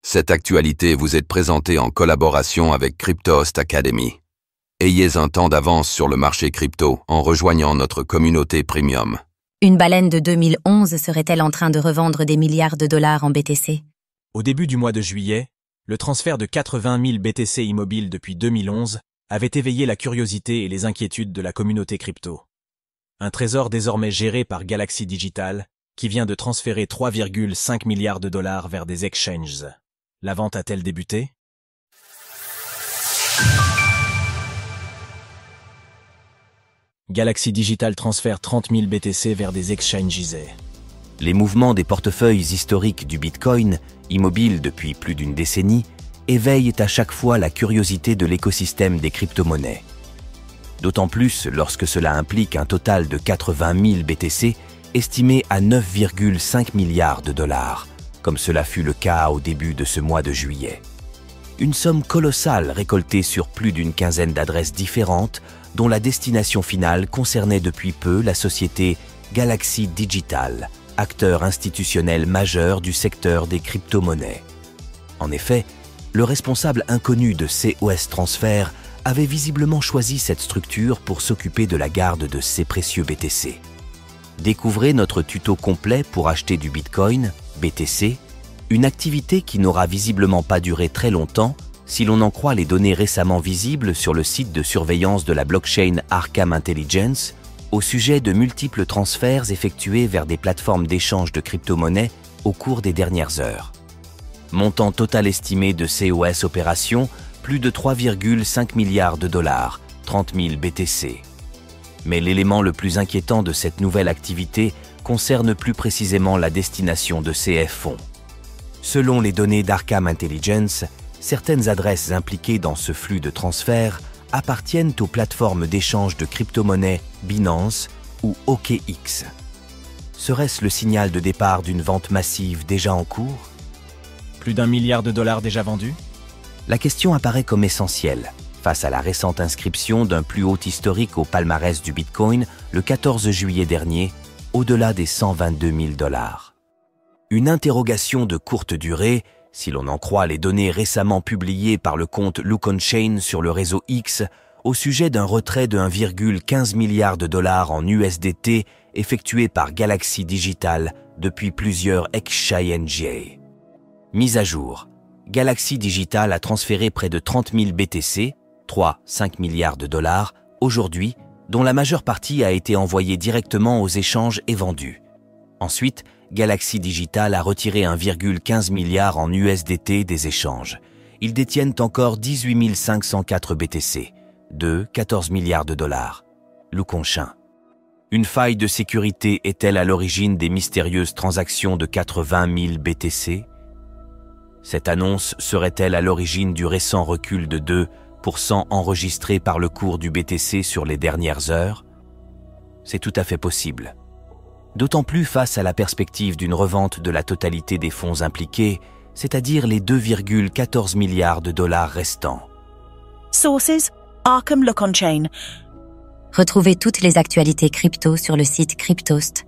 Cette actualité vous est présentée en collaboration avec Cryptost Academy. Ayez un temps d'avance sur le marché crypto en rejoignant notre communauté premium. Une baleine de 2011 serait-elle en train de revendre des milliards de dollars en BTC? Au début du mois de juillet, le transfert de 80 000 BTC immobiles depuis 2011 avait éveillé la curiosité et les inquiétudes de la communauté crypto. Un trésor désormais géré par Galaxy Digital, qui vient de transférer 3,5 milliards de dollars vers des exchanges. La vente a-t-elle débuté? Galaxy Digital transfère 30 000 BTC vers des exchanges. Les mouvements des portefeuilles historiques du Bitcoin, immobiles depuis plus d'une décennie, éveillent à chaque fois la curiosité de l'écosystème des crypto-monnaies. D'autant plus lorsque cela implique un total de 80 000 BTC estimé à 9,5 milliards de dollars, comme cela fut le cas au début de ce mois de juillet. Une somme colossale récoltée sur plus d'une quinzaine d'adresses différentes, dont la destination finale concernait depuis peu la société Galaxy Digital, acteur institutionnel majeur du secteur des crypto-monnaies. En effet, le responsable inconnu de COS Transfer avait visiblement choisi cette structure pour s'occuper de la garde de ses précieux BTC. Découvrez notre tuto complet pour acheter du Bitcoin, BTC, une activité qui n'aura visiblement pas duré très longtemps si l'on en croit les données récemment visibles sur le site de surveillance de la blockchain Arkham Intelligence au sujet de multiples transferts effectués vers des plateformes d'échange de crypto-monnaies au cours des dernières heures. Montant total estimé de COS opérations, plus de 3,5 milliards de dollars, 30 000 BTC. Mais l'élément le plus inquiétant de cette nouvelle activité concerne plus précisément la destination de ces fonds. Selon les données d'Arkham Intelligence, certaines adresses impliquées dans ce flux de transfert appartiennent aux plateformes d'échange de crypto-monnaies Binance ou OKX. Serait-ce le signal de départ d'une vente massive déjà en cours? Plus d'1 milliard de dollars déjà vendus? La question apparaît comme essentielle face à la récente inscription d'un plus haut historique au palmarès du Bitcoin le 14 juillet dernier, au-delà des 122 000 dollars. Une interrogation de courte durée, si l'on en croit les données récemment publiées par le compte LookOnChain sur le réseau X, au sujet d'un retrait de 1,15 milliard de dollars en USDT effectué par Galaxy Digital depuis plusieurs exchanges. Mise à jour. Galaxy Digital a transféré près de 30 000 BTC, 3,5 milliards de dollars, aujourd'hui, dont la majeure partie a été envoyée directement aux échanges et vendue. Ensuite, Galaxy Digital a retiré 1,15 milliard en USDT des échanges. Ils détiennent encore 18 504 BTC, de 14 milliards de dollars. LookOnChain. Une faille de sécurité est-elle à l'origine des mystérieuses transactions de 80 000 BTC? Cette annonce serait-elle à l'origine du récent recul de 2% enregistré par le cours du BTC sur les dernières heures? C'est tout à fait possible. D'autant plus face à la perspective d'une revente de la totalité des fonds impliqués, c'est-à-dire les 2,14 milliards de dollars restants. Sources: Arkham LookOnChain. Retrouvez toutes les actualités crypto sur le site cryptost.fr.